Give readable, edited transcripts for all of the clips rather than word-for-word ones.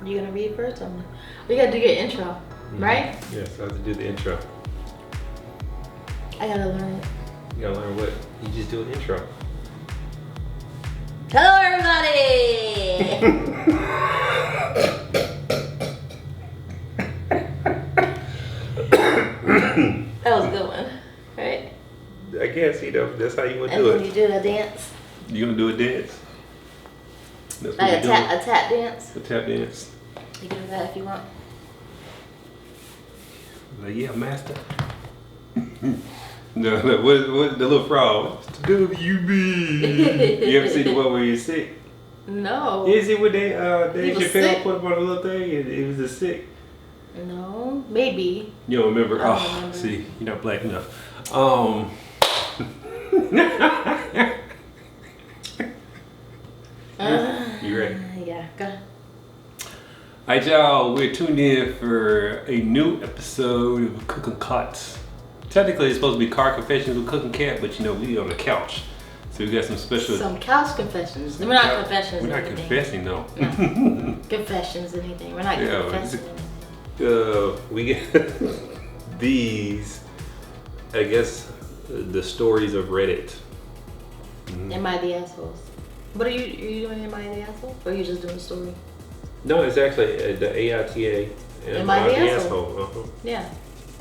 You gonna read first? We gotta do your intro, right? Yes, I have to do the intro. I gotta learn it. You gotta learn what? You just do an intro. Hello, everybody. That was a good one, right? I guess, that's how you want to And do then it. you do the dance, You gonna do a dance? That's what like you're doing. a tap dance. A tap dance. You can do that if you want. Like, yeah, master. No, what the little frog? It's the WB. You ever see the one where he's sick? No. You see what they He was Chappelle sick? put up on a little thing and it was a sick. No, maybe. You don't remember? I don't remember. See, you're not black enough. You ready? Yeah, go. Alright, y'all, we're tuned in for a new episode of Cooke&Kat. Technically, it's supposed to be car confessions with Cooke&Kat, but you know, we on the couch. So we got some special. Some couch confessions. We're not confessions. We're not anything. confessing, no. No. Confessions, anything. We're not Yeah, confessing anything. We get these, I guess, the stories of Reddit. Am I the assholes? What are you doing? Am I the asshole? Or are you just doing a story? No, it's actually the AITA. Am I the asshole? Uh-huh. Yeah.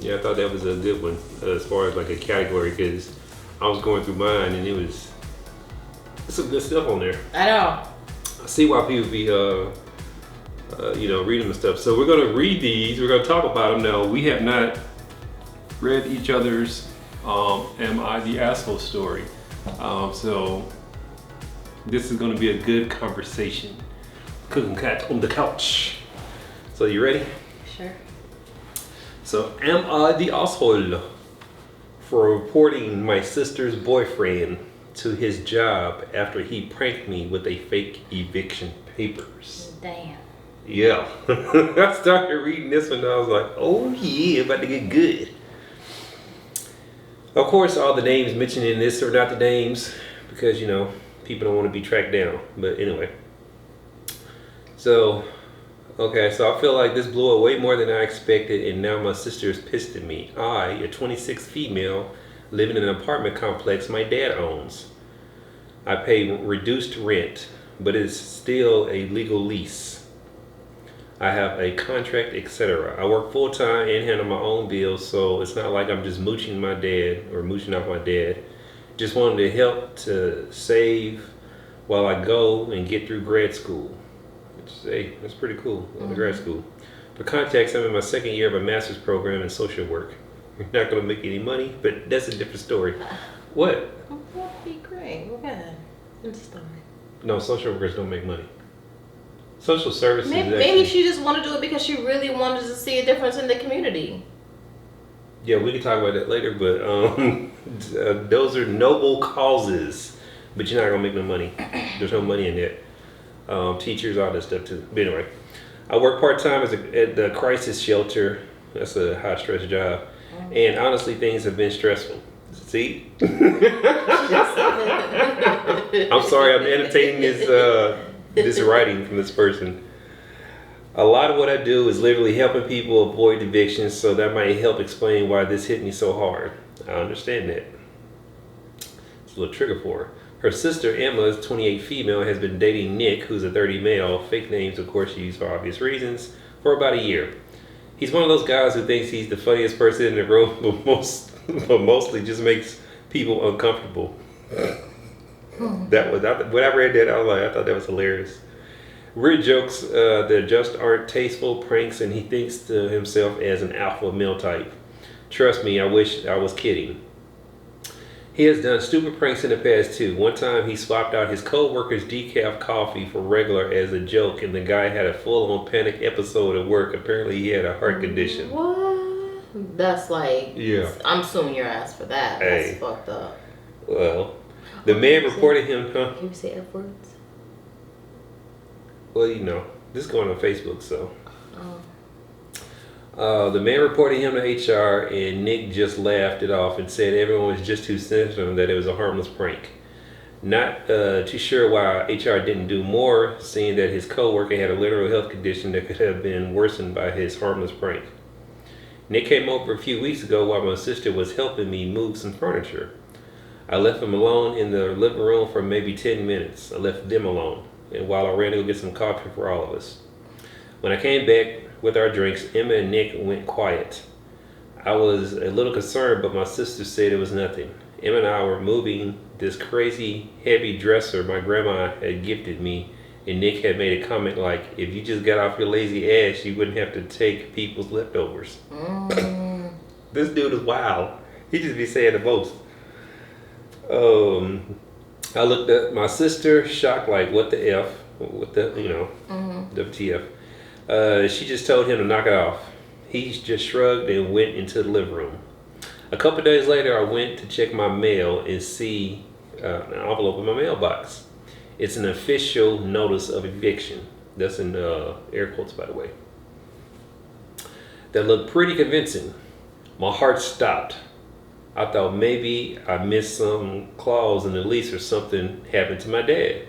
Yeah, I thought that was a good one as far as like a category because I was going through mine and there's some good stuff on there. I know. I see why people be reading them and stuff. So we're gonna read these. We're gonna talk about them now. We have not read each other's "Am I the Asshole" story. So this is gonna be a good conversation. Cooke&Kat on the couch. So you ready? Sure. So, am I the asshole for reporting my sister's boyfriend to his job after he pranked me with a fake eviction papers? Damn. Yeah. I started reading this one and I was like, oh yeah, about to get good. Of course, all the names mentioned in this are not the names because, you know, people don't want to be tracked down. But anyway. So, okay, so I feel like this blew up way more than I expected, and now my sister is pissed at me. I, a 26 female, live in an apartment complex my dad owns. I pay reduced rent, but it's still a legal lease. I have a contract, etc. I work full time and handle my own bills, so it's not like I'm just mooching my dad or mooching off my dad. Just wanted to help to save while I go and get through grad school. Hey, that's pretty cool. Going to grad school. For context, I'm in my second year of a master's program in social work. We're not going to make any money, but that's a different story. What? That'd be great. Go ahead. Good story. No, social workers don't make money. Social services. Maybe she just wanted to do it because she really wanted to see a difference in the community. Yeah, we can talk about that later, but those are noble causes, but you're not going to make no money. There's no money in that. Teachers, all that stuff too. But anyway, I work part-time at the crisis shelter. That's a high-stress job. And honestly, things have been stressful. See? I'm sorry, I'm entertaining this writing from this person. A lot of what I do is literally helping people avoid evictions, so that might help explain why this hit me so hard. I understand that. It's a little trigger for her. Her sister, Emma, is 28 female, has been dating Nick, who's a 30 male, fake names of course she used for obvious reasons, for about a year. He's one of those guys who thinks he's the funniest person in the room, but mostly just makes people uncomfortable. When I read that, I thought that was hilarious. Weird jokes that just aren't tasteful pranks, and he thinks to himself as an alpha male type. Trust me, I wish I was kidding. He has done stupid pranks in the past too. One time he swapped out his co-worker's decaf coffee for regular as a joke, and the guy had a full-on panic episode at work. Apparently he had a heart condition. What? That's like, Yeah. I'm suing your ass for that. Hey. That's fucked up. Well, the man reported him, Can you say F words? Well, you know, this is going on Facebook, so. Oh. The man reported him to HR, and Nick just laughed it off and said everyone was just too sensitive and that it was a harmless prank. Not too sure why HR didn't do more, seeing that his coworker had a literal health condition that could have been worsened by his harmless prank. Nick came over a few weeks ago while my sister was helping me move some furniture. I left him alone in the living room for maybe 10 minutes. I left them alone, and while I ran to go get some coffee for all of us. When I came back with our drinks, Emma and Nick went quiet. I was a little concerned, but my sister said it was nothing. Emma and I were moving this crazy heavy dresser my grandma had gifted me, and Nick had made a comment like, if you just got off your lazy ass, you wouldn't have to take people's leftovers. This dude is wild. He just be saying the most. I looked at my sister, shocked like, what the F? What the, WTF? She just told him to knock it off. He just shrugged and went into the living room. A couple days later, I went to check my mail and see an envelope in my mailbox. It's an official notice of eviction. That's in air quotes, by the way. That looked pretty convincing. My heart stopped. I thought maybe I missed some clause in the lease or something happened to my dad.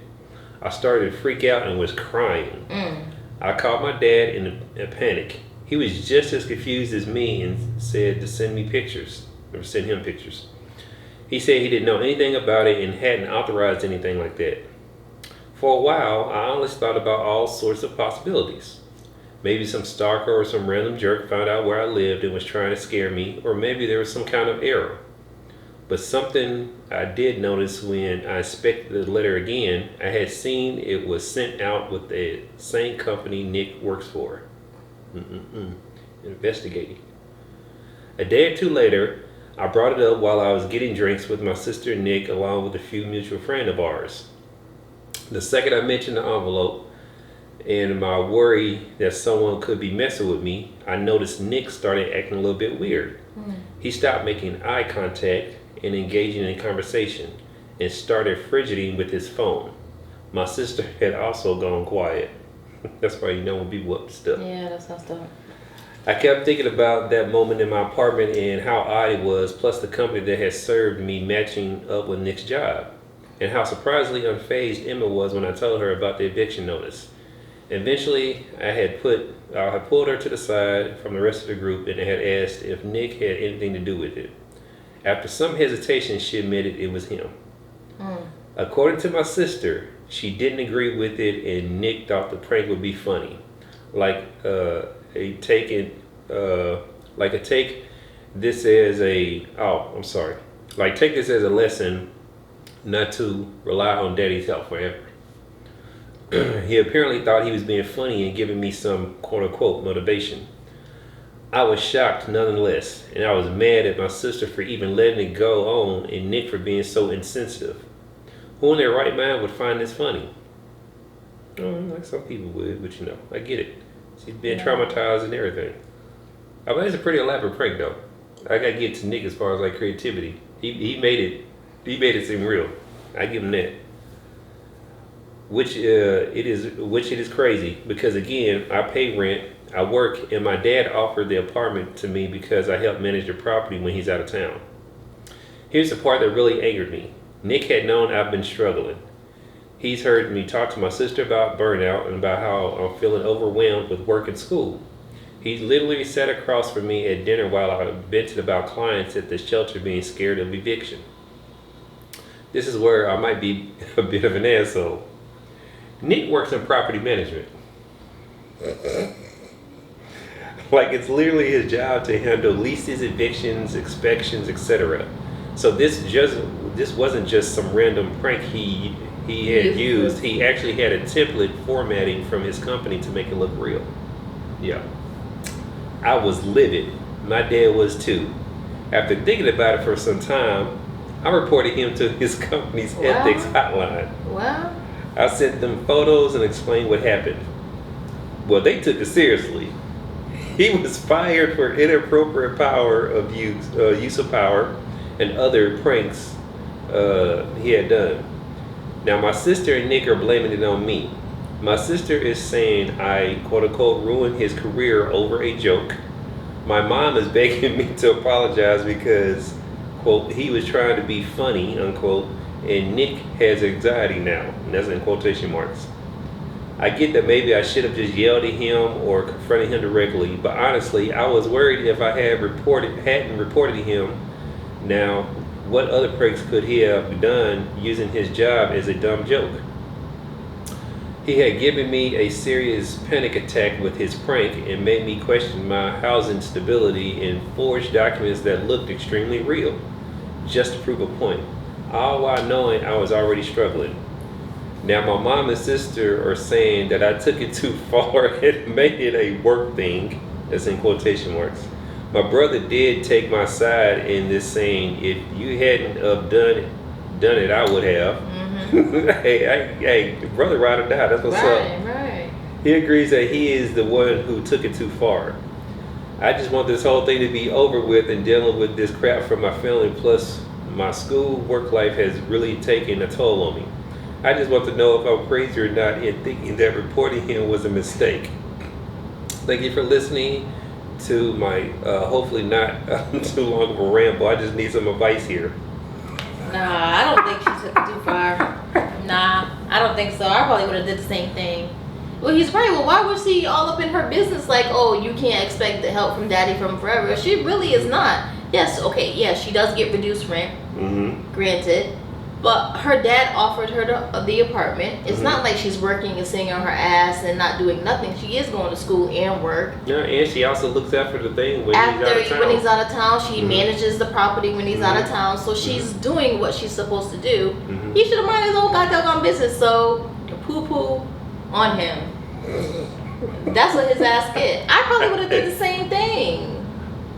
I started to freak out and was crying. I called my dad in a panic. He was just as confused as me and said to send me pictures, or send him pictures. He said he didn't know anything about it and hadn't authorized anything like that. For a while, I honestly thought about all sorts of possibilities. Maybe some stalker or some random jerk found out where I lived and was trying to scare me, or maybe there was some kind of error. But something I did notice when I inspected the letter again, I had seen it was sent out with the same company Nick works for. Investigating. A day or two later, I brought it up while I was getting drinks with my sister and Nick, along with a few mutual friends of ours. The second I mentioned the envelope and my worry that someone could be messing with me, I noticed Nick started acting a little bit weird. He stopped making eye contact and engaging in conversation and started fidgeting with his phone. My sister had also gone quiet. That's why you know when people up to stuff. Yeah, that's messed up. I kept thinking about that moment in my apartment and how odd it was, plus the company that had served me matching up with Nick's job, and how surprisingly unfazed Emma was when I told her about the eviction notice. Eventually, I had pulled her to the side from the rest of the group and had asked if Nick had anything to do with it. After some hesitation, she admitted it was him. According to my sister, she didn't agree with it, and Nick thought the prank would be funny, like take this as a lesson not to rely on daddy's help forever. He apparently thought he was being funny and giving me some quote-unquote motivation. I was shocked nonetheless, and I was mad at my sister for even letting it go on and Nick for being so insensitive. Who in their right mind would find this funny? Like some people would, but I get it. She's been traumatized and everything. I mean, it's a pretty elaborate prank though. I gotta give it to Nick as far as like creativity. He made it seem real. I give him that. Which it is crazy because again, I pay rent, I work, and my dad offered the apartment to me because I help manage the property when he's out of town. Here's the part that really angered me. Nick had known I've been struggling. He's heard me talk to my sister about burnout and about how I'm feeling overwhelmed with work and school. He literally sat across from me at dinner while I vented about clients at the shelter being scared of eviction. This is where I might be a bit of an asshole. Nick works in property management. Like it's literally his job to handle leases, evictions, inspections, etc. So this wasn't just some random prank he had used. He actually had a template formatting from his company to make it look real. Yeah. I was livid. My dad was too. After thinking about it for some time, I reported him to his company's ethics hotline. Well, I sent them photos and explained what happened. Well, they took it seriously. He was fired for inappropriate use of power and other pranks he had done. Now, my sister and Nick are blaming it on me. My sister is saying I, quote unquote, ruined his career over a joke. My mom is begging me to apologize because, quote, he was trying to be funny, unquote, and Nick has anxiety now. And that's in quotation marks. I get that maybe I should have just yelled at him or confronted him directly, but honestly, I was worried if I hadn't reported him. Now, what other pranks could he have done using his job as a dumb joke? He had given me a serious panic attack with his prank and made me question my housing stability and forged documents that looked extremely real, just to prove a point, all while knowing I was already struggling. Now my mom and sister are saying that I took it too far and made it a work thing, that's in quotation marks. My brother did take my side in this, saying if you hadn't done it, I would have. Mm-hmm. hey, brother, ride or die, that's what's up. Right. He agrees that he is the one who took it too far. I just want this whole thing to be over with and dealing with this crap from my family, plus my school work life has really taken a toll on me. I just want to know if I'm crazy or not in thinking that reporting him was a mistake. Thank you for listening to my hopefully not too long of a ramble. I just need some advice here. Nah, I don't think she took it too far. Nah, I don't think so. I probably would have did the same thing. Well, he's right. Well, why was she all up in her business like, oh, you can't expect the help from daddy from forever? She really is not. Yes, okay, yeah, she does get reduced rent, granted. But her dad offered her the apartment. It's not like she's working and sitting on her ass and not doing nothing. She is going to school and work. Yeah, and she also looks after the thing when he's out of town. When he's out of town, she manages the property when he's out of town. So she's doing what she's supposed to do. He should have minded his own goddamn business. So poo-poo on him. That's what his ass get. I probably would have did the same thing.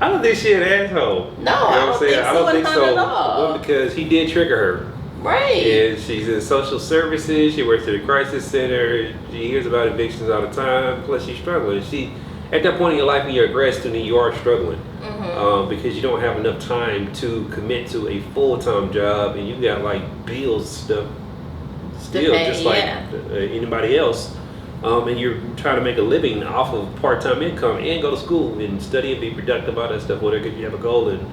I don't think she an asshole. No, I don't think so. I don't think so. At all. Well, because he did trigger her. Right. And she's in social services. She works at a crisis center. She hears about evictions all the time. Plus, she's struggling. At that point in your life, when you're a grad student, you are struggling because you don't have enough time to commit to a full-time job, and you got like bills stuff still, just like anybody else. And you're trying to make a living off of part-time income and go to school and study and be productive, all that stuff, whatever. If you have a goal in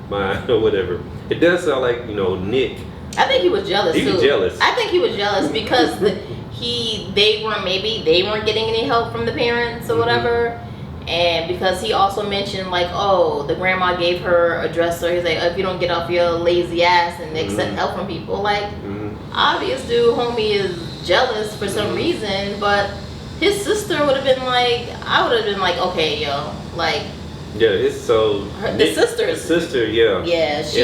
mind or whatever. It does sound like Nick. I think he was jealous too. He was jealous. I think he was jealous because they weren't getting any help from the parents or whatever, and because he also mentioned like, oh, the grandma gave her a dresser. He's like, if you don't get off your lazy ass and accept help from people, like obvious dude, homie is jealous for some reason, but his sister would have been like, I would have been like, okay, yo, like. Yeah, it's so. The sister, yeah. Yeah, she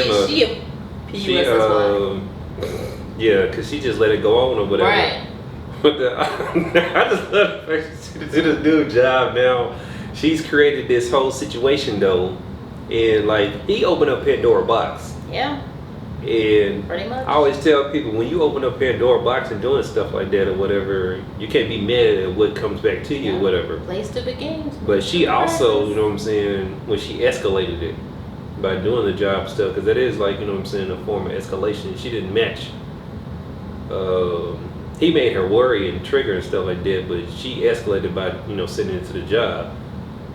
yeah, because she just let it go on or whatever. Right. But I just love the fact she did this new job now. She's created this whole situation though, and like he opened up Pandora box. Yeah. And pretty much. I always tell people when you open up Pandora box and doing stuff like that or whatever, you can't be mad at what comes back to you or whatever. Play stupid games. But she also, you know what I'm saying, when she escalated it by doing the job stuff, because that is like, you know what I'm saying, a form of escalation. She didn't match. He made her worry and trigger and stuff like that, but she escalated by, sending into the job.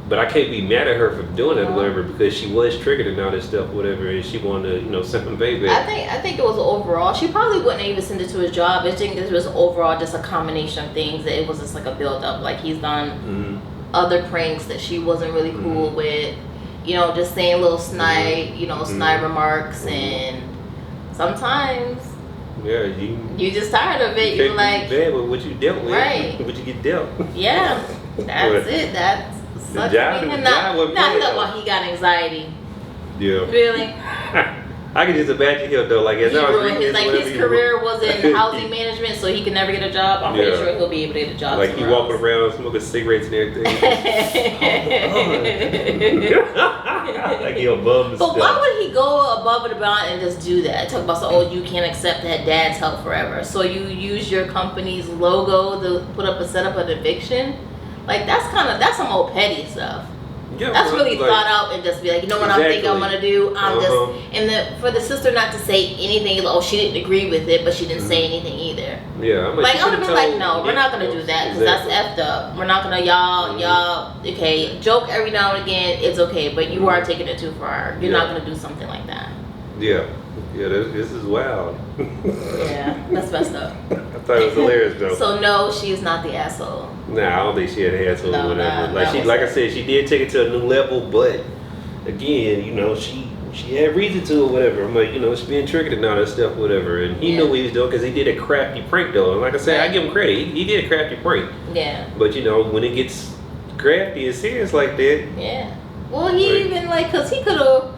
But I can't be mad at her for doing it or whatever, because she was triggered and all this stuff, whatever, and she wanted to, send him baby. I think it was overall. She probably wouldn't even send it to his job. I think it was overall just a combination of things. That it was just like a build up. Like he's done other pranks that she wasn't really cool with. Just saying little snide, snide remarks, and sometimes you just tired of it. You're like, bad with what you dealt with, right? What you get dealt. Yeah, that's it. That's the job. Not he got anxiety. Yeah. Really. I can just imagine him though, like his career was in housing management, so he could never get a job. I'm pretty sure he'll be able to get a job. Like he walking around smoking cigarettes and everything. Like he above and stuff. But why would he go above and beyond and just do that? Talk about you can't accept that dad's help forever. So you use your company's logo to set up an eviction. Like that's some old petty stuff. Yeah, that's really thought out and just be like, you know what I think I'm gonna do? For the sister not to say anything, she didn't agree with it, but she didn't say anything either. Yeah, I would have been like, no, we're not gonna do that because that's effed up. We're not gonna y'all okay, joke every now and again, it's okay, but you are taking it too far. You're not gonna do something like that. Yeah, Yeah, this is wild. Yeah, that's messed up. I thought it was hilarious though. So no, she is not the asshole. Nah, I don't think she had a asshole or whatever. Like I said, she did take it to a new level, but again, you know, she had reason to or whatever. I'm like, you know, she being triggered and all that stuff, whatever. And he knew what he was doing because he did a crafty prank though. And like I said, I give him credit. He did a crafty prank. Yeah. But you know, when it gets crafty and serious like that. Yeah. Well, he even cause he could have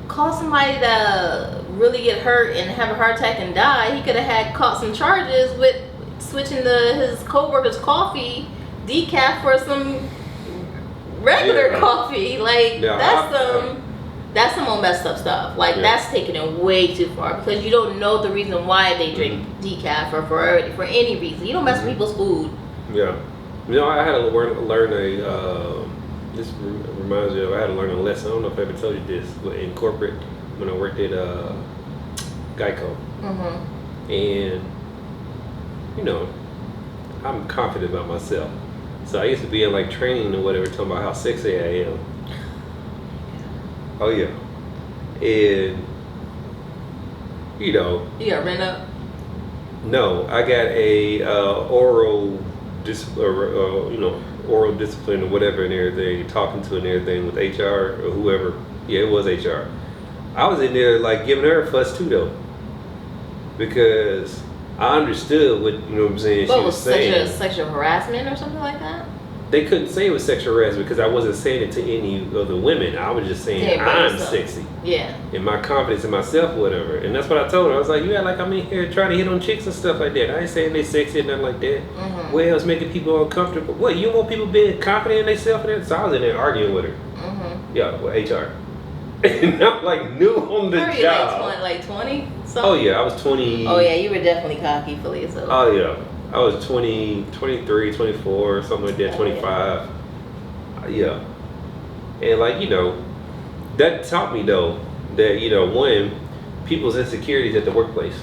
called somebody to really get hurt and have a heart attack and die. He could have had caught some charges with switching his co-worker's coffee decaf for some regular coffee. Like that's some more messed up stuff. Like that's taking it way too far because you don't know the reason why they drink decaf or for any reason. You don't mess with people's food. Yeah. You know, I had to learn this reminds me of, I had to learn a lesson. I don't know if I ever told you this, but in corporate, when I worked at Geico. Mm-hmm. And, you know, I'm confident about myself. So I used to be in like training or whatever, talking about how sexy I am. Oh, yeah. And, you know. You got rent up? No, I got a oral discipline or whatever and everything, talking to and everything with HR or whoever. Yeah, it was HR. I was in there like giving her a fuss too though, because I understood what, you know what I'm saying, what she was saying. Sexual harassment or something like that? They couldn't say it was sexual harassment because I wasn't saying it to any of the women. I was just saying I'm sexy. Yeah. And my confidence in myself or whatever. And that's what I told her. I was like, you act like I'm in here trying to hit on chicks and stuff like that. I ain't saying they sexy or nothing like that. Mm-hmm. Well, it's making people uncomfortable. What, you want people being confident in themselves? So I was in there arguing with her. Mm-hmm. Yeah, with HR. And I'm like new on the job. Like 20? Oh yeah, I was 20. Oh yeah, you were definitely cocky for yourself. Oh yeah. I was 20, 23, 24, something like that, 25. Yeah. And like, you know, that taught me though that, you know, one, people's insecurities at the workplace.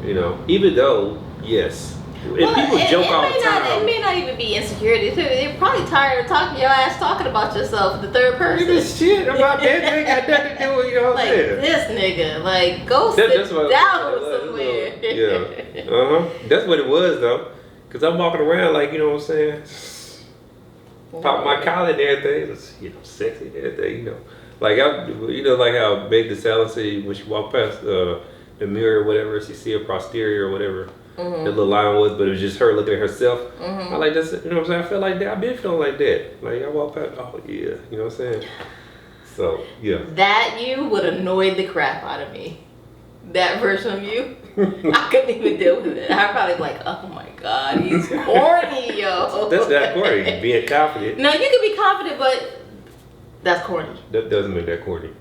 You know, even though, yes. And people joke all the time. It may not even be insecurities. They're probably tired of talking about yourself, the third person. This shit about that ain't got nothing to do with, you know what I'm saying? Like this nigga, like go sit down somewhere. Yeah. That's what it was though. Cause I'm walking around like, you know what I'm saying? Pop my collar and everything. It's, you know, sexy and everything, you know. Like like how Meg Thee Stallion said when she walked past the mirror or whatever, she see a posterior or whatever. Mm-hmm. The little line was, but it was just her looking at herself. Mm-hmm. I like that, you know what I'm saying? I feel like that. I've been feeling like that. Like I walk past, oh yeah, you know what I'm saying? So yeah. That you would annoy the crap out of me. That version of you, I couldn't even deal with it. I'd probably be like, oh my god, he's corny, yo. That's not corny. Being confident. No, you can be confident, but that's corny. That doesn't mean that corny.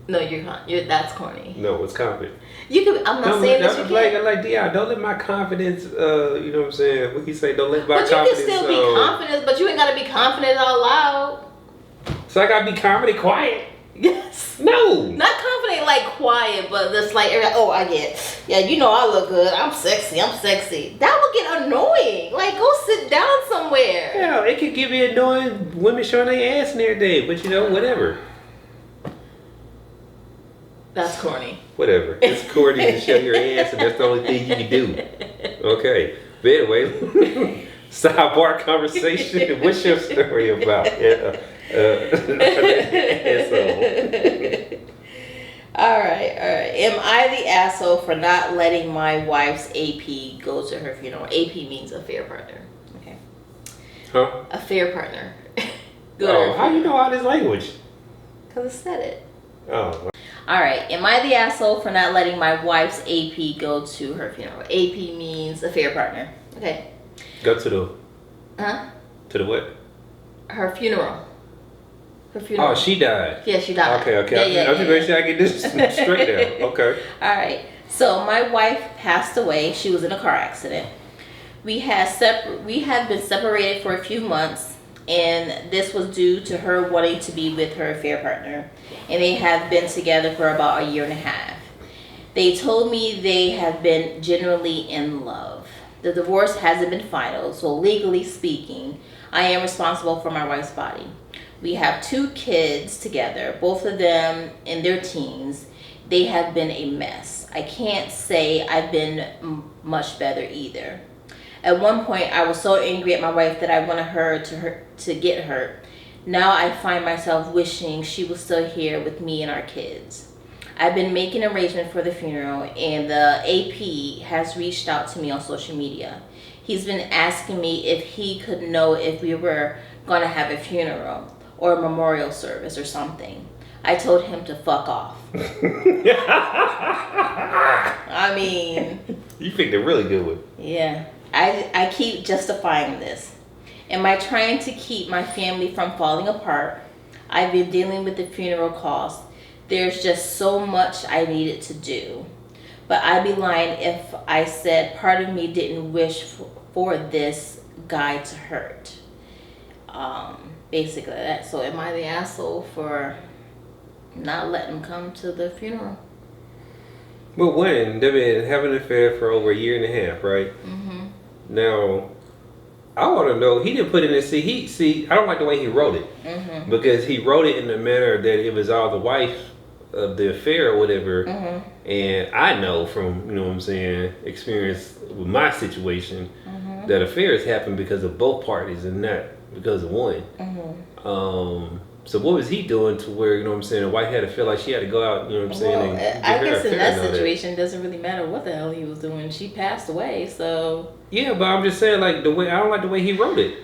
No, you're that's corny. No, it's confident. You can. I'm not saying that you can't. Like, yeah, don't let my confidence. You know what I'm saying? What he say? Don't let my confidence. But you can still be confident, but you ain't gotta be confident out loud. So I gotta be confident, quiet. Yes. No. Not confident, like quiet, but just like, oh, I get. Yeah, you know I look good. I'm sexy. That would get annoying. Like, go sit down somewhere. Yeah, it could get me annoying. Women showing their ass and everything, but you know, whatever. That's corny. Whatever. It's corny to show your ass, and that's the only thing you can do. Okay. But anyway, sidebar conversation. What's your story about? All right. Am I the asshole for not letting my wife's AP go to her funeral? AP means affair partner. Okay. Huh? Affair partner. How do you know all this language? Because I said it. Oh. All right. Am I the asshole for not letting my wife's AP go to her funeral? AP means affair partner. Okay. Go to the. Huh? To the what? Her funeral. Her funeral. Oh, she died. Yeah, she died. Okay. I'm just making sure I get this straight down. Okay. All right. So my wife passed away. She was in a car accident. We have been separated for a few months, and this was due to her wanting to be with her affair partner. And they have been together for about a year and a half. They told me they have been genuinely in love. The divorce hasn't been final, so legally speaking, I am responsible for my wife's body. We have 2 kids together, both of them in their teens. They have been a mess. I can't say I've been much better either. At one point, I was so angry at my wife that I wanted her to get hurt. Now I find myself wishing she was still here with me and our kids. I've been making arrangements for the funeral, and the AP has reached out to me on social media. He's been asking me if he could know if we were going to have a funeral or a memorial service or something. I told him to fuck off. I mean... You picked a really good one. Yeah. I keep justifying this. Am I trying to keep my family from falling apart? I've been dealing with the funeral costs. There's just so much I needed to do. But I'd be lying if I said part of me didn't wish for this guy to hurt. Basically that. So am I the asshole for not letting him come to the funeral? But when they've been having an affair for over a year and a half, right? Mm-hmm. Now, I want to know, he didn't put in see, I don't like the way he wrote it. Mm-hmm. Because he wrote it in the manner that it was all the wife of the affair or whatever. Mm-hmm. And I know from, you know what I'm saying, experience with my situation, Mm-hmm. that affairs happen because of both parties and not because of one. Mm-hmm. So what was he doing to where, you know what I'm saying, the wife had to feel like she had to go out, you know what I'm saying? Well, I guess in that situation, it doesn't really matter what the hell he was doing. She passed away, so... Yeah, but I'm just saying, like, I don't like the way he wrote it.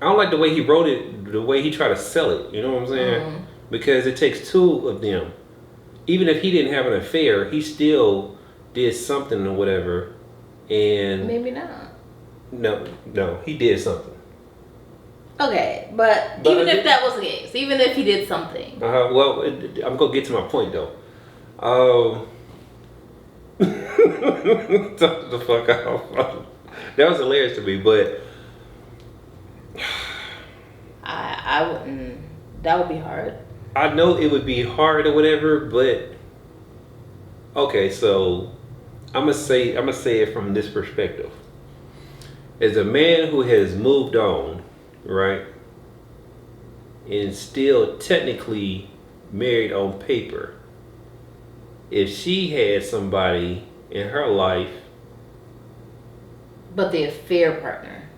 I don't like the way he wrote it, the way he tried to sell it, you know what I'm saying? Mm-hmm. Because it takes 2 of them. Even if he didn't have an affair, he still did something or whatever. And... Maybe not. No, he did something. Okay, but even if that was the case, even if he did something. Well, I'm going to get to my point, though. Talk the fuck off. That was hilarious to me, but... I wouldn't... That would be hard. I know it would be hard or whatever, but... Okay, so... I'm gonna say it from this perspective. As a man who has moved on, right, and still technically married on paper, if she had somebody in her life, but the affair partner.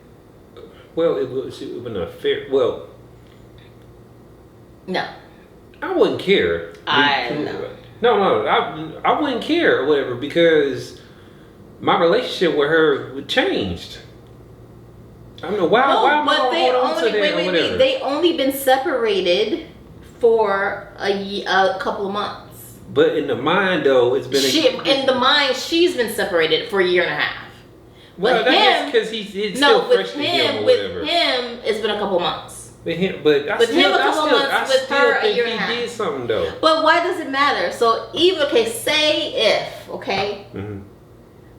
well, it was an affair. Well, No. I wouldn't care. No, I wouldn't care or whatever because my relationship with her changed. I don't know why. No, why am I but gonna they hold on to only that or whatever? they only been separated for a couple of months. But in the mind, though, it's been In the mind, she's been separated for a year and a half. Well, With that's him, because it's still fresh to him or whatever. With him, it's been a couple months. With him, but I With still, him, a couple months, I with still her, a think year and a half. he did something though. But why does it matter? So even say if Mm-hmm.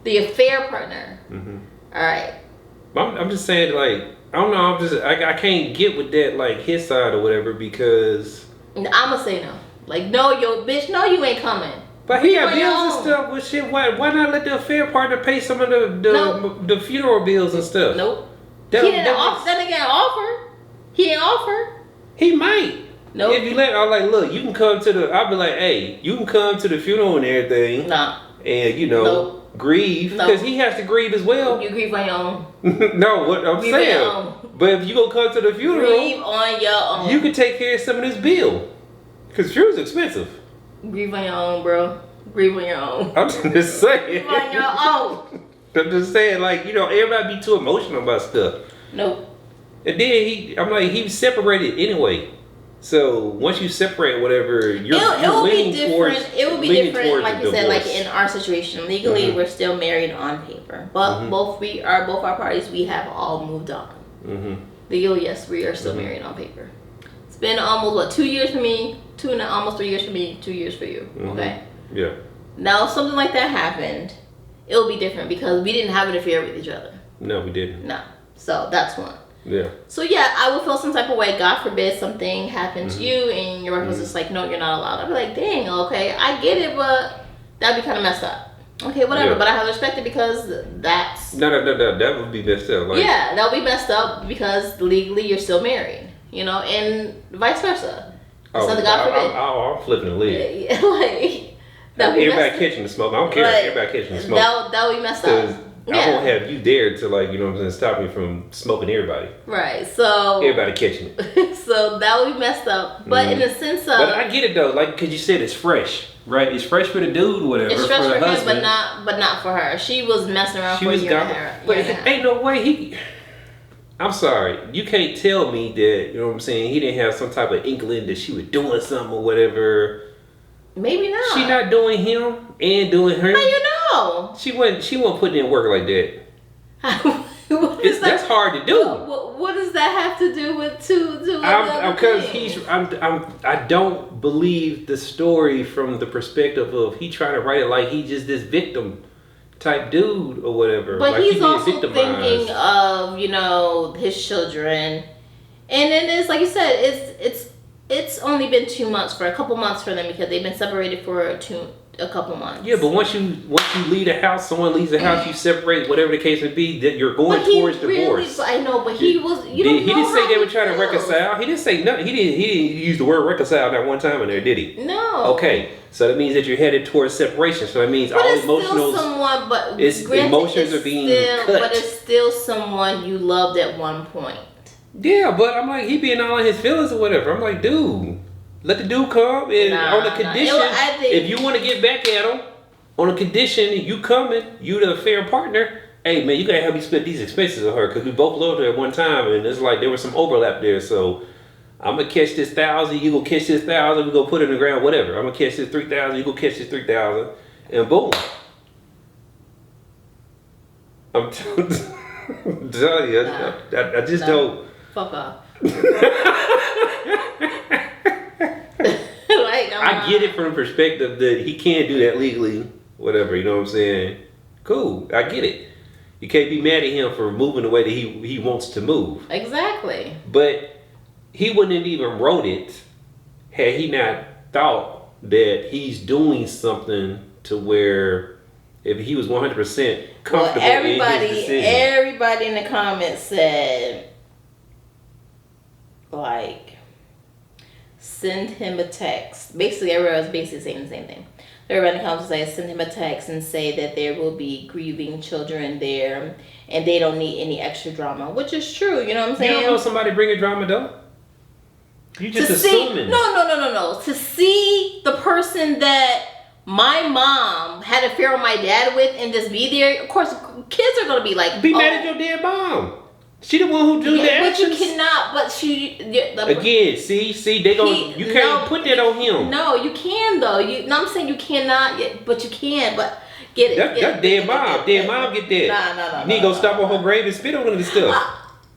the affair partner. Mm-hmm. All right. I'm just saying, like, I don't know. I can't get with that, like, his side or whatever because. I'm gonna say no. Like, no, yo, bitch, no, you ain't coming. But he got bills and stuff with shit. Why not let the affair partner pay some of the funeral bills and stuff? Nope. He didn't offer. That nigga didn't offer. He didn't offer. He might. Nope. If you I'm like, look, you can come to the. I'll be like, hey, you can come to the funeral and everything. Nah. And Nope. grieve because he has to grieve as well. You grieve on your own. No, what I'm Grieve on your saying. own. But if you gonna come to the funeral, Grieve on your own. you can take care of some of this bill because funeral's expensive. Grieve on your own, bro. Grieve on your own. I'm just saying. Grieve on your own. I'm just saying, like, everybody be too emotional about stuff. Nope. And then he was separated anyway. So once you separate whatever, you're leaning towards. It will be different, like you said, like divorce. in our situation. Legally, we're still married on paper, but both our parties, we have all moved on. Mm-hmm. Legally, yes, we are still married on paper. It's been almost 2 years for me, almost 3 years for me, 2 years for you. Mm-hmm. Okay. Yeah. Now, if something like that happened, it'll be different because we didn't have an affair with each other. No, we didn't. No. So that's one. Yeah. So yeah, I would feel some type of way. God forbid something happened to you and your wife was just like, no, you're not allowed. I'd be like, dang, okay, I get it, but that'd be kind of messed up. Okay, whatever. Yeah. But I have to respect it because that's... No. That would be messed up. Like, yeah, that would be messed up because legally you're still married. and vice versa. Oh, So God forbid. I'm flipping the lid. Yeah, like that. Everybody catching the smoke. I don't care. Like, Everybody catching the smoke. That would be messed up. I won't have you there to like, stop me from smoking everybody. Right. So everybody catching it. So that would be messed up. But in the sense of, but I get it though, like because you said it's fresh, right? It's fresh for the dude, or whatever. It's fresh for him, husband. but not for her. She was messing around for a year and a half. But ain't no way I'm sorry, you can't tell me that, you know what I'm saying, he didn't have some type of inkling that she was doing something or whatever. Maybe not. She not doing him and doing her. How you know? She wasn't putting in work like that. That's hard to do. What does that have to do with because I don't believe the story from the perspective of he trying to write it like he just this victim type dude or whatever. But like he's also thinking of his children, and then it's like you said, it's only been 2 months, for a couple months for them, because they've been separated for a couple months. Yeah, but once you leave the house, someone leaves the house, you separate, whatever the case may be, that you're going towards divorce. I know, but he was. He didn't say they were trying to reconcile. He didn't say nothing. He didn't use the word reconcile that one time in there, did he? No. Okay, so that means that you're headed towards separation. So that means but all it's emotional. Still someone, but emotions are being cut. But it's still someone you loved at one point. Yeah, but I'm like, he being all in his feelings or whatever. I'm like, dude, let the dude come and on the condition. If you want to get back at him, on a condition, you coming, you the fair partner. Hey man, you gotta help me split these expenses with her, because we both loved her at one time, and it's like there was some overlap there. So I'm gonna catch this 1,000, you gonna catch this 1,000, we gonna put it in the ground, whatever. I'm gonna catch this 3,000, you gonna catch this 3,000, and boom. I'm telling you, I just don't. Fuck off. I get it from the perspective that he can't do that legally, whatever, you know what I'm saying? Cool, I get it. You can't be mad at him for moving the way that he wants to move. Exactly. But he wouldn't have even wrote it had he not thought that he's doing something to where if he was 100% comfortable in his decision. Everybody in the comments said, like, send him a text. Basically, everyone was basically saying the same thing. Everybody in the comments said, send him a text and say that there will be grieving children there and they don't need any extra drama, which is true. You know what I'm saying? You don't know somebody bringing drama though? You just assuming. No. To see the person that my mom had an affair with my dad with and just be there, of course, kids are going to be like, be mad at your dead mom. She the one who do the actions. But you cannot. But she again. See, they don't. You can't put that on him. No, you can though. I'm saying you cannot. But you can. But get it. That's dead mom. Dead mom get that. No. You need to go stop on her grave and spit on the stuff.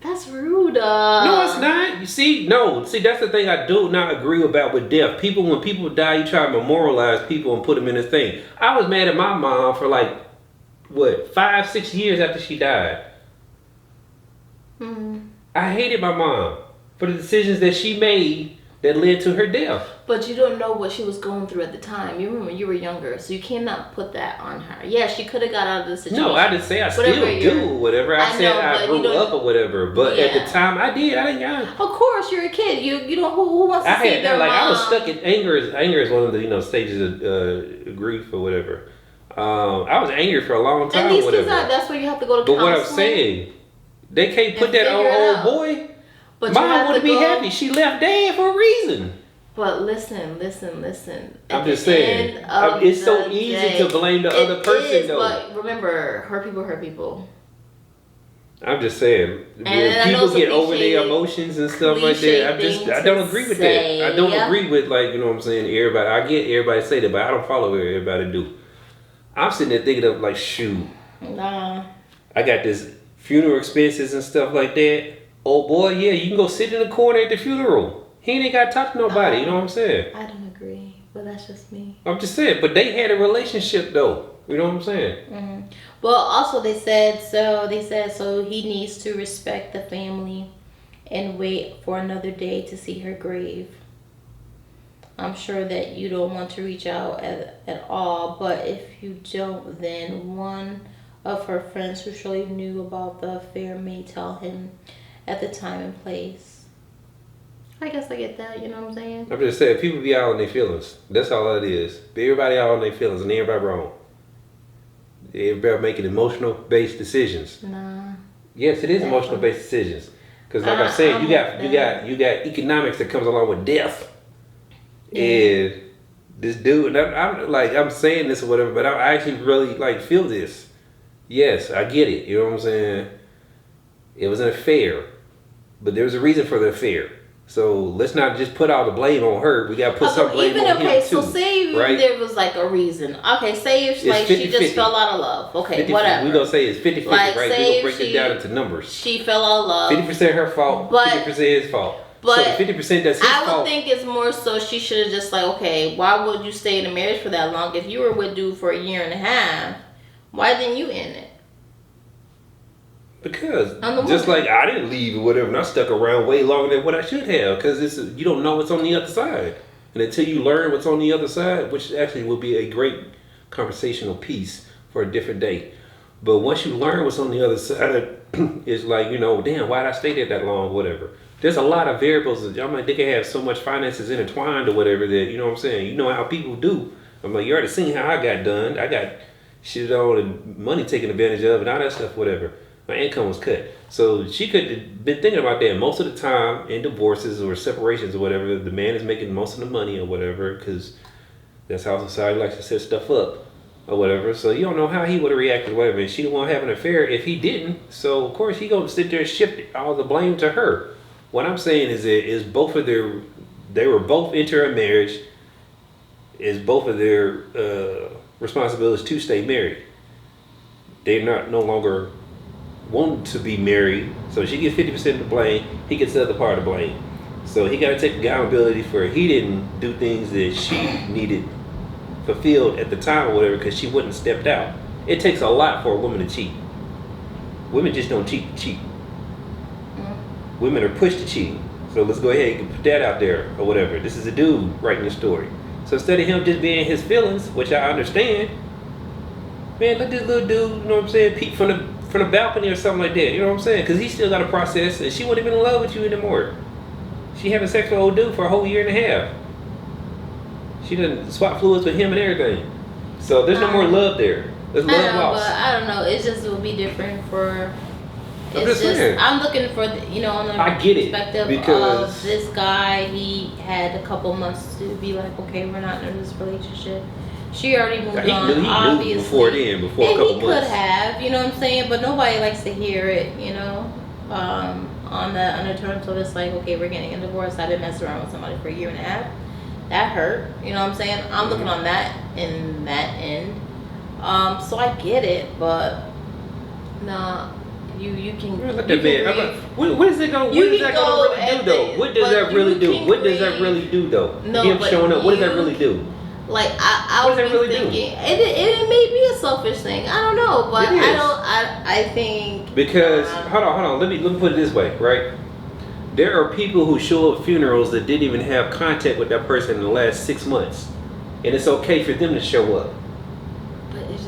That's rude. No, it's not. You see, that's the thing I do not agree about with death. When people die, you try to memorialize people and put them in this thing. I was mad at my mom for 5-6 years after she died. I hated my mom for the decisions that she made that led to her death. But you don't know what she was going through at the time. You remember you were younger, so you cannot put that on her. Yeah, she could have got out of the situation. No, I didn't say I still do whatever. I said I grew up or whatever. But at the time I did. I didn't. Of course, you're a kid. You know who wants to see their mom. I was stuck in anger. Anger is one of the stages of grief or whatever. I was angry for a long time. And these kids that's where you have to go to counseling. But what I'm saying, they can't put that on old boy. But mom wouldn't be happy. She left dad for a reason. But listen. I'm just saying, it's so easy to blame the other person, though. But remember, hurt people. I'm just saying, when people get over their emotions and stuff like that, I don't agree with that. I don't agree with you know what I'm saying. Everybody, I get everybody say that, but I don't follow what everybody do. I'm sitting there thinking of shoot. Nah. I got this funeral expenses and stuff like that. Oh boy, yeah, you can go sit in the corner at the funeral. He ain't got to talk to nobody, you know what I'm saying? I don't agree, but that's just me. I'm just saying, but they had a relationship though. You know what I'm saying? Mm-hmm. Well, also they said so he needs to respect the family and wait for another day to see her grave. I'm sure that you don't want to reach out at all, but if you don't, then one of her friends who surely knew about the affair may tell him at the time and place. I guess I get that. You know what I'm saying? I'm just saying, people be out on their feelings. That's all it is. Everybody out on their feelings, and everybody wrong. Everybody making emotional based decisions. Nah. Yes, it is emotional based decisions. Because like I said, you got economics that comes along with death. Yeah. And this dude, and I'm saying this or whatever, but I actually really like feel this. Yes, I get it. You know what I'm saying? It was an affair, but there's a reason for the affair. So let's not just put all the blame on her. We got to put some blame on him too. So say right? there was like a reason. Okay, say if like 50, she just 50. Fell out of love. Okay, 50, whatever. We're going to say it's 50-50, like, right? We're going to break this down into numbers. She fell out of love. 50% her fault, but 50% his fault. But so the 50% that's his fault. I would think it's more so she should have just like, okay, why would you stay in a marriage for that long? If you were with dude for a year and a half, why didn't you end it? Because just like I didn't leave or whatever, and I stuck around way longer than what I should have. Because you don't know what's on the other side, and until you learn what's on the other side, which actually will be a great conversational piece for a different day. But once you learn what's on the other side, it's like, you know, damn, why did I stay there that long? Whatever. There's a lot of variables. I mean, they can have so much finances intertwined or whatever that, you know what I'm saying. You know how people do. I'm like, you already seen how I got done. I got shit on and money taken advantage of and all that stuff, whatever. My income was cut. So she could have been thinking about that. Most of the time in divorces or separations or whatever, the man is making most of the money or whatever, because that's how society likes to set stuff up or whatever. So you don't know how he would have reacted, whatever. And she didn't want to have an affair if he didn't. So of course he gonna sit there and shift all the blame to her. What I'm saying is that they were both into a marriage. Is both of their responsibilities to stay married. They're no longer want to be married, so she gets 50% of the blame, he gets the other part of the blame. So he got to take accountability for he didn't do things that she needed fulfilled at the time or whatever, because she wouldn't have stepped out. It takes a lot for a woman to cheat. Women just don't cheat to cheat. Mm-hmm. Women are pushed to cheat. So let's go ahead and put that out there or whatever. This is a dude writing the story. So instead of him just being his feelings, which I understand, man, let this little dude, you know what I'm saying, peek from the balcony or something like that, you know what I'm saying? Because he still got a process, and she wouldn't have been in love with you anymore. She having sex with old dude for a whole year and a half. She done swap fluids with him and everything. So there's no more love there. There's love lost. But I don't know. It just will be different for. I'm looking for on the perspective of this guy. He had a couple months to be like, okay, we're not in this relationship. She already moved on. He obviously, knew before a couple months. He could have, you know what I'm saying, but nobody likes to hear it, on the undertone. So it's like, okay, we're getting a divorce. I've been messing around with somebody for a year and a half. That hurt, you know what I'm saying? I'm looking on that in that end. So I get it, but nah. You can. Look at that man. What is it going? What is that going to really do though? What does that really do? What does that really do though? Him showing up. What does that really do? Like I was really thinking, it may be a selfish thing. I don't know, but I think because hold on. Let me put it this way, right? There are people who show up at funerals that didn't even have contact with that person in the last 6 months, and it's okay for them to show up.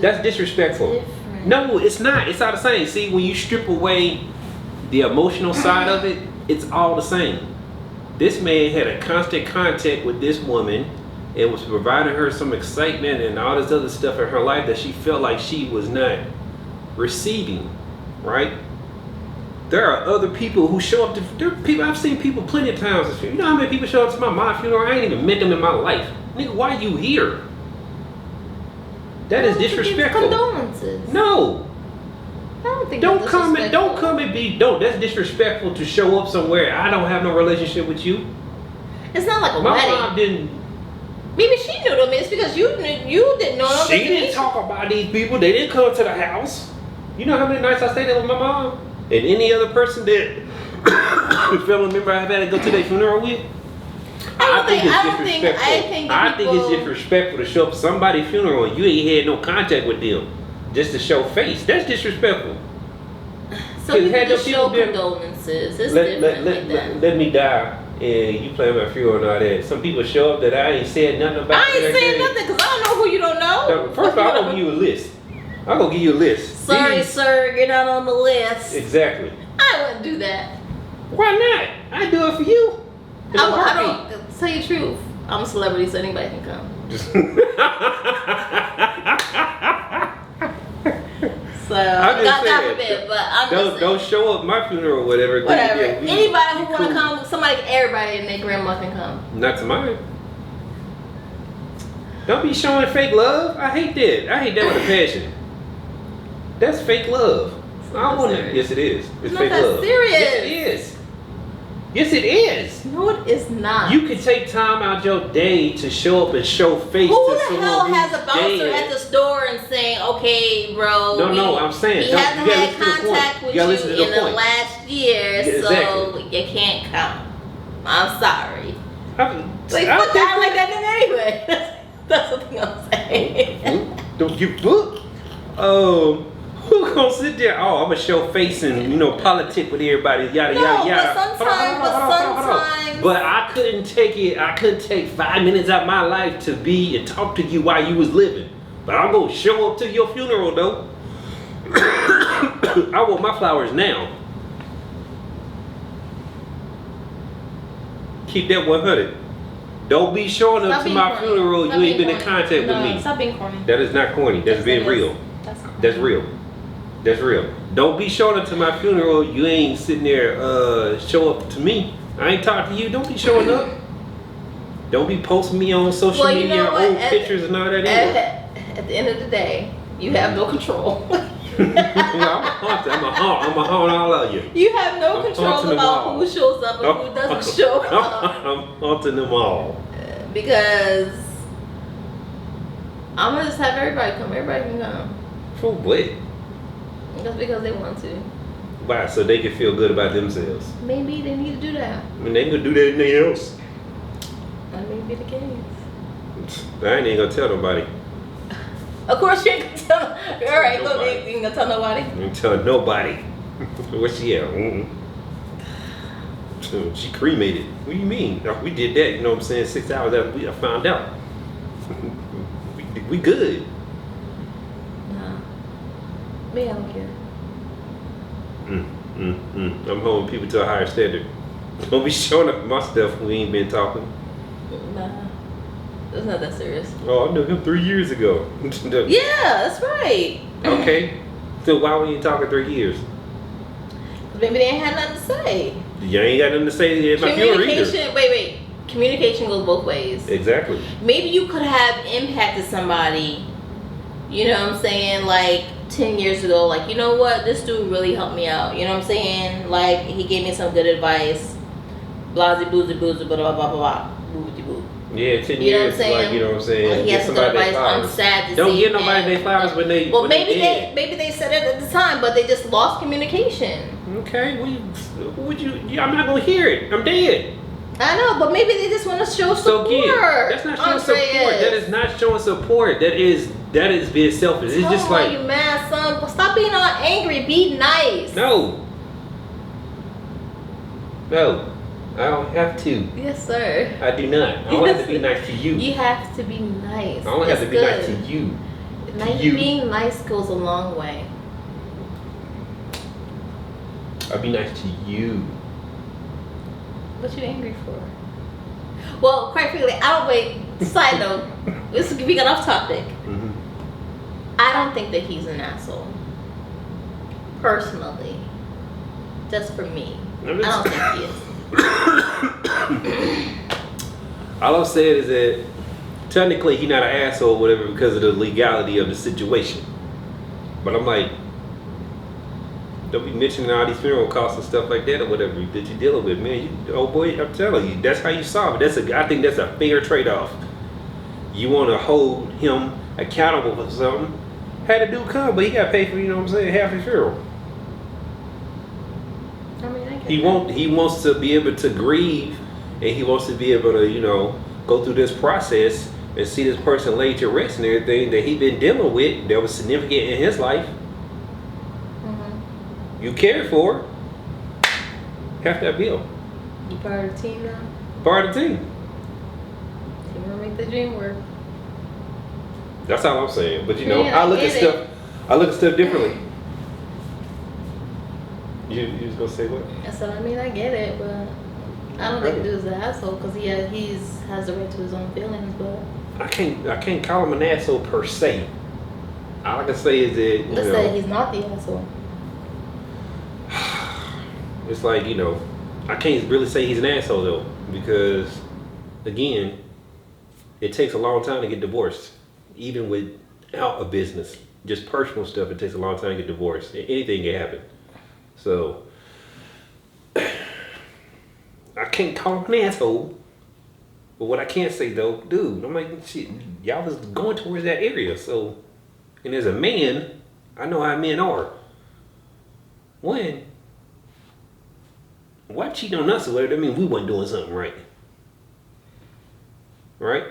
That's disrespectful. Different. No, it's not. It's all the same. See, when you strip away the emotional side of it, it's all the same. This man had a constant contact with this woman. It was providing her some excitement and all this other stuff in her life that she felt like she was not receiving, right? There are other people who show up I've seen people plenty of times. You know how many people show up to my funeral? I ain't even met them in my life. Nigga, why are you here? That is disrespectful. Condolences. No. I don't think don't come and be that's disrespectful to show up somewhere. I don't have no relationship with you. It's not like a my wedding. mom didn't. Maybe she knew them. It's because you didn't know them. She didn't talk about these people. They didn't come to the house. You know how many nights I stayed there with my mom and any other person that family member I've had to go to their funeral with. I think it's disrespectful to show up somebody's funeral and you ain't had no contact with them just to show face. That's disrespectful. So you just show condolences. It's different. Let me die and you plan my funeral and all that. Some people show up that I ain't said nothing about. I ain't saying nothing because I don't know who you don't know. First of all, I'm gonna give you a list. I'm gonna give you a list. Sorry, sir, you're not on the list. Exactly. I wouldn't do that. Why not? I do it for you. In a I heartbeat. don't tell you the truth. I'm a celebrity, so anybody can come. So God forbid, but I'm just saying. Don't show up my funeral or whatever. Whatever. Yeah, Anybody who want to come, everybody and their grandma can come. Not to mine. Don't be showing fake love. I hate that. I hate that with a passion. That's fake love. I don't want to. Yes, it is. It's fake love. Serious. Yes, it is. Yes, it is. No, it is not. You can take time out your day to show up and show face to someone. Who the hell has a bouncer at the store and saying, "Okay, bro"? No, I'm saying he hasn't had contact with you in the last year, yeah, so you can't come. I'm sorry. Like, fuck that like that nigga anyway. That's the thing I'm saying. Don't give up. Who gonna sit there? Oh, I'm gonna show face and politic with everybody. Yada yada yada. But sometimes. But I couldn't take it. I couldn't take 5 minutes out of my life to be and talk to you while you was living. But I'm gonna show up to your funeral though. I want my flowers now. Keep that 100. Don't be showing up to my funeral. You ain't been in contact with me. Stop being corny. That is not corny. That's being real. That's real. That's real. Don't be showing up to my funeral. You ain't sitting there show up to me. I ain't talking to you. Don't be showing up. Don't be posting me on social media, old pictures and all that either. At the end of the day, you have no control. I'm a haunt all of you. You have no control about who shows up and who doesn't show up. I'm haunting them all. Because I'm gonna just have everybody come. Everybody can come. For what? Just because they want to. Why? So they can feel good about themselves. Maybe they need to do that. I mean, they can do that anything else. That may be the case. I ain't gonna tell nobody. Of course you ain't gonna tell. All right, go. You ain't gonna tell nobody. I ain't telling nobody. Where's she at? She cremated. What do you mean? We did that. You know what I'm saying? 6 hours after I found out. we good. Me, I don't care. I'm holding people to a higher standard. Don't be showing up my stuff when we ain't been talking. Nah, it's not that serious. Oh, I knew him 3 years ago. Yeah, that's right. Okay. So why were you talking 3 years? Maybe they ain't had nothing to say. You ain't got nothing to say at my funeral either. Wait. Communication goes both ways. Exactly. Maybe you could have impacted somebody, you know what I'm saying, like 10 years ago, like, you know what, this dude really helped me out, you know what I'm saying, like, he gave me some good advice, blah blah blah blah blah blah blah boo. Yeah, 10 years, like, you know what I'm saying, like, he has some good advice. I'm sad to don't see give nobody their flowers when they maybe they said it at the time, but they just lost communication. Okay, I'm not gonna hear it. I'm dead. I know, but maybe they just want to show support. That's not showing support. That is not showing support. That is being selfish. It's just like, you mad, son. Stop being all angry. Be nice. No, I don't have to. Yes, sir. I do not. I don't have to be nice to you. You have to be nice. I don't have to be nice to you. Being nice goes a long way. I'll be nice to you. What you angry for? Well, quite frankly, side note, we got off topic. Mm-hmm. I don't think that he's an asshole. Personally. Just for me. I don't think he is. All I'm saying is that technically he's not an asshole or whatever because of the legality of the situation. But I'm like, don't be mentioning all these funeral costs and stuff like that or whatever that you're dealing with, man. I'm telling you, that's how you solve it. I think that's a fair trade-off. You want to hold him accountable for something. Had a dude come, but he got paid for, you know what I'm saying, half his funeral. I mean, I get He wants to be able to grieve, and he wants to be able to, go through this process and see this person laid to rest and everything that he been dealing with that was significant in his life. You cared for her. Half that bill. You part of the team now? Part of the team. You want to make the dream work. That's all I'm saying. But I look at stuff differently. You was gonna say what? I said, I get it, but I don't think the dude's an asshole because has the right to his own feelings, but I can't call him an asshole per se. All I can say is that let's say he's not the asshole. It's like, I can't really say he's an asshole though, because again, it takes a long time to get divorced, even without a business. Just personal stuff, it takes a long time to get divorced. Anything can happen. So I can't call him an asshole. But what I can say though, dude, I'm like, shit, y'all was going towards that area. So, and as a man, I know how men are. One, why cheat on us or whatever? That means we wasn't doing something right. Right?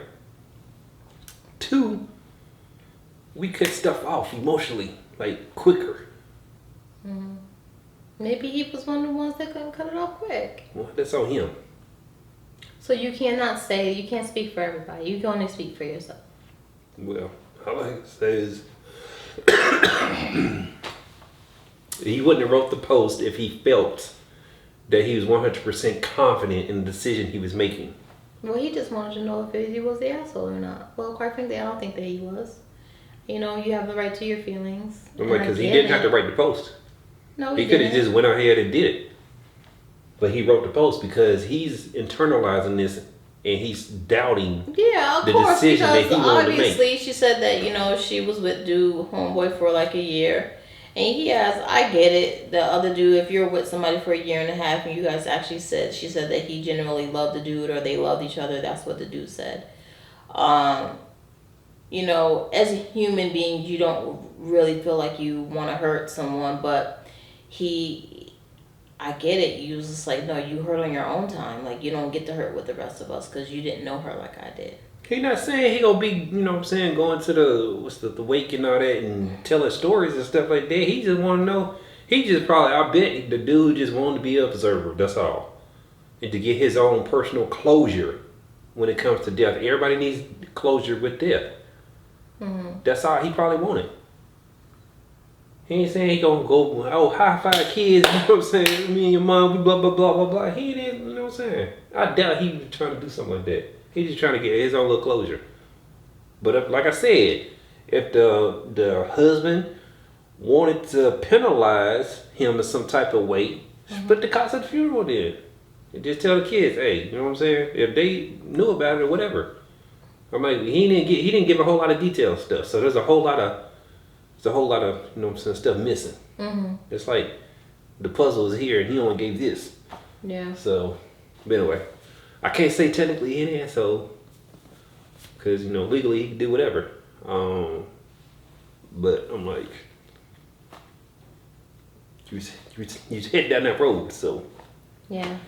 Two, we cut stuff off emotionally, like quicker. Mm-hmm. Maybe he was one of the ones that couldn't cut it off quick. Well, that's on him. So you can't speak for everybody. You can only speak for yourself. Well, all I can say is he wouldn't have wrote the post if he felt that he was 100% confident in the decision he was making. Well, he just wanted to know if he was the asshole or not. Well, quite frankly, I don't think that he was. You have the right to your feelings. I'm like, because he didn't have to write the post. No, he could have just went ahead and did it. But he wrote the post because he's internalizing this and he's doubting the decision that he wanted to make. Obviously, she said that, she was with dude homeboy for like a year. And I get it. The other dude, if you're with somebody for a year and a half and you guys actually she said that he genuinely loved the dude or they loved each other. That's what the dude said. As a human being, you don't really feel like you want to hurt someone, but I get it. You was just like, no, you hurt on your own time. Like, you don't get to hurt with the rest of us because you didn't know her like I did. He not saying he gonna be, going to the wake and all that and telling stories and stuff like that. He just want to know. He just probably, I bet the dude just wanted to be an observer. That's all. And to get his own personal closure when it comes to death. Everybody needs closure with death. Mm-hmm. That's all he probably wanted. He ain't saying he gonna go, high five kids, you know what I'm saying? Me and your mom, blah, blah, blah, blah, blah. He didn't, you know what I'm saying? I doubt he was trying to do something like that. He's just trying to get his own little closure. But if, like I said, if the husband wanted to penalize him in some type of way, split the cost of the funeral then. And just tell the kids, hey, you know what I'm saying? If they knew about it or whatever. I'm like, he didn't give a whole lot of detailed stuff. So there's a whole lot of you know what I'm saying, stuff missing. Mm-hmm. It's like the puzzle is here and he only gave this. Yeah. So, but anyway, I can't say technically he an asshole because legally he can do whatever. But I'm like, you head down that road, so. Yeah.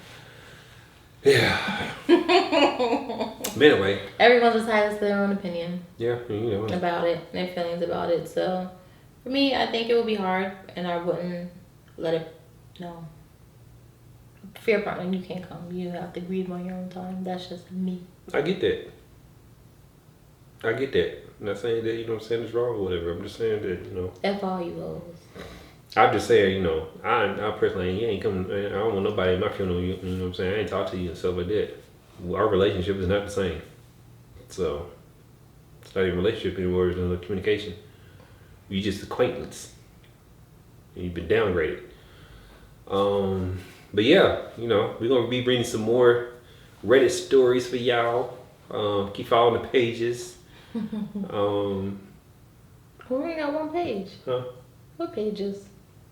Yeah. But anyway. Everyone's entitled to their own opinion. Yeah, about it, their feelings about it. So, for me, I think it would be hard, and I wouldn't let it. No. For your partner, you can't come. You have to grieve on your own time. That's just me. I get that. I'm not saying that I'm saying it's wrong or whatever. I'm just saying that F all you hoes. I'm just saying, I personally, you ain't coming. I don't want nobody in my funeral. You know what I'm saying? I ain't talk to you and stuff like that. Our relationship is not the same. So, it's not even a relationship anymore. It's another communication. You just acquaintance. You've been downgraded. But yeah, we're gonna be bringing some more Reddit stories for y'all. Keep following the pages. We only got one page. Huh? What pages?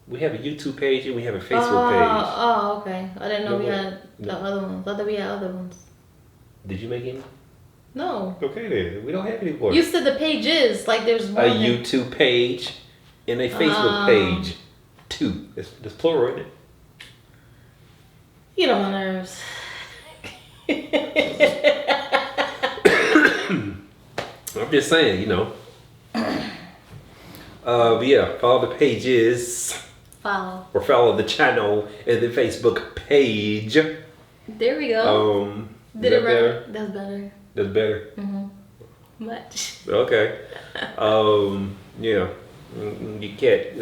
We have a YouTube page and we have a Facebook page. Oh, okay. I didn't know we had the other ones. I thought we had other ones. Did you make any? No. Okay then. We don't have any more. You said the pages. Like there's one. A YouTube page and a Facebook page. Two. That's plural, isn't it? You know my nerves. I'm just saying, But yeah, follow the pages. Or follow the channel and the Facebook page. There we go. Did it right? That's better. That's better. Mm-hmm. Much. Okay. Yeah. Your cat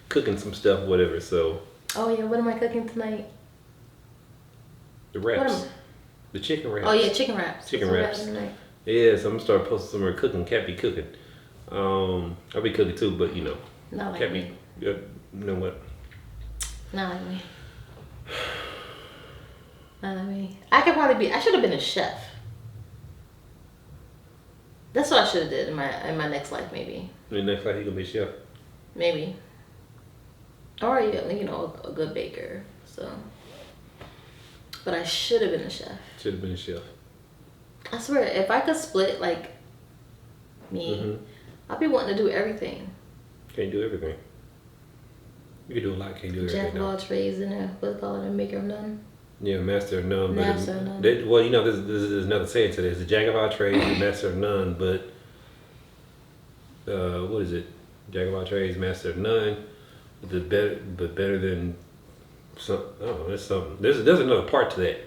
cooking some stuff, whatever. So. Oh yeah, what am I cooking tonight? The wraps. The chicken wraps. Oh yeah, chicken wraps. Chicken wraps. Tonight. Yeah, so I'm gonna start posting some more cooking. Kat be cooking. I'll be cooking too, but you know. Not like Kat me. be, you know what? Not like me. Not like me. I should have been a chef. That's what I should have did in my next life, maybe. In the next life, you gonna be a chef. Maybe. Or you know, a good baker. So. But I should have been a chef. Should have been a chef. I swear, if I could split like me, I'd be wanting to do everything. Can't do everything. You can do a lot, can't do everything. Jack of all trades and what's it called, a maker of none. Yeah, master of none. Master of none. Well, you know, there's another saying to this: the jack of all trades, the master of none. But what is it? Jack of all trades, master of none. Better than some. Oh, there's something. There's another part to that.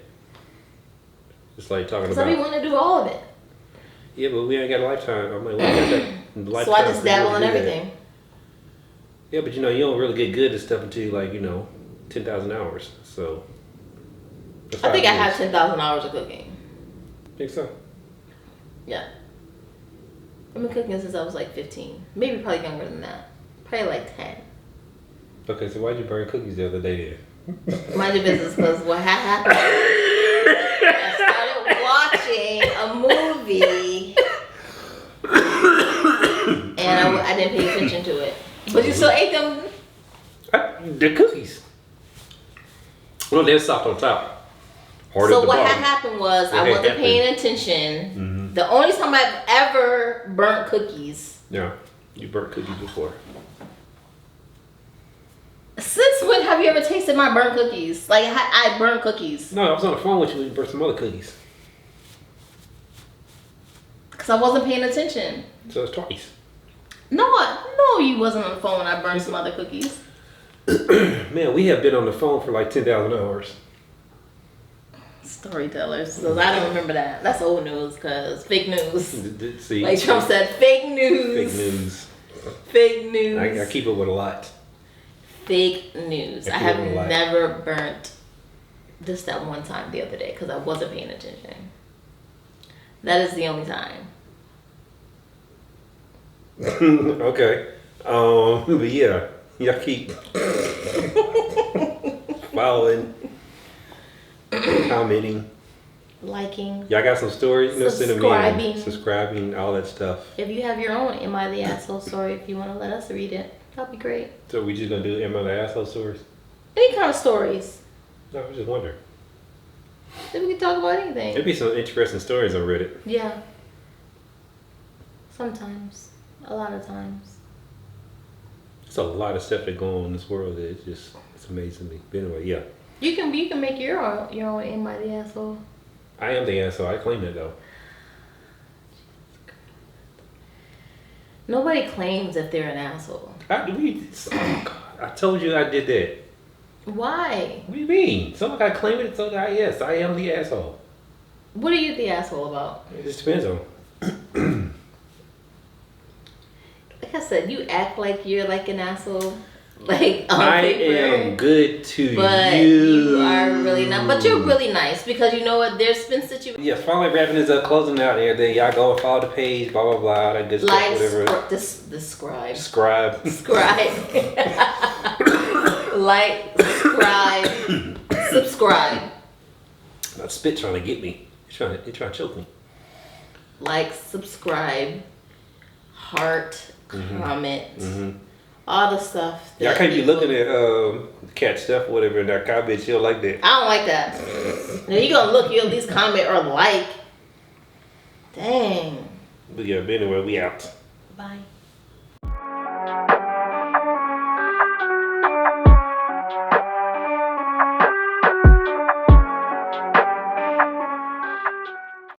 It's like talking about. Some people want to do all of it. Yeah, but we ain't got a lifetime. I'm like, we ain't got that lifetime. So I just dabble in everything. Yeah, but you know, you don't really get good at stuff until like 10,000 hours. So. I think I have 10,000 hours of cooking. Think so? Yeah. I've been cooking since I was like 15. Maybe probably younger than that. Probably like 10. Okay, so why'd you burn cookies the other day then? Mind your business, because what happened? I started watching a movie and I didn't pay attention to it. But you still ate them? The cookies. Well, they're soft on top. Hard So at the what bottom. had happened was I wasn't paying attention. The only time I've ever burnt cookies. Yeah, you burnt cookies before. Since when have you ever tasted my burnt cookies? Like I burnt cookies. No, I was on the phone with you when you burnt some other cookies. Because I wasn't paying attention. So it's twice. No, you wasn't on the phone when I burned some other cookies. Man, we have been on the phone for like 10,000 hours. Storytellers. Because I don't remember that. That's old news because fake news. See, Like Trump said, fake news. Fake news. Fake news. I keep up with a lot. Fake news. I have never burnt just that one time the other day because I wasn't paying attention. That is the only time. Okay. But yeah, y'all keep following, commenting, liking. Y'all got some stories? Send them in. Subscribing. Subscribing, all that stuff. If you have your own Am I the Asshole story, if you want to let us read it, that'd be great. So we just gonna do Am I the Asshole stories? Any kind of stories. No, I was just wondering. Then we can talk about anything. There'd be some interesting stories on Reddit. Yeah. Sometimes. A lot of times. There's a lot of stuff that go on in this world that it's amazing to me. But anyway, yeah. You can make your own Am I the Asshole. I am the asshole. I claim it though. Nobody claims if they're an asshole. I told you I did that. Why? What do you mean? Someone got to claim it, so yes, I am the asshole. What are you the asshole about? It just depends on. Like I said, you act like you're like an asshole. Like I am good to but you are really not. But you're really nice because you know what? There's been situations. Yeah, finally wrapping this up, closing out and everything. Y'all go and follow the page, blah blah blah, that good stuff, whatever. Describe. Like, subscribe. That spit trying to get me. You're trying to choke me. Like, subscribe, heart, comment. All the stuff. Y'all can't be looking at cat stuff, whatever, and that comment. She don't like that. I don't like that. Now you gonna look, you at least comment or like. Dang. But yeah, but anyway, we out. Bye.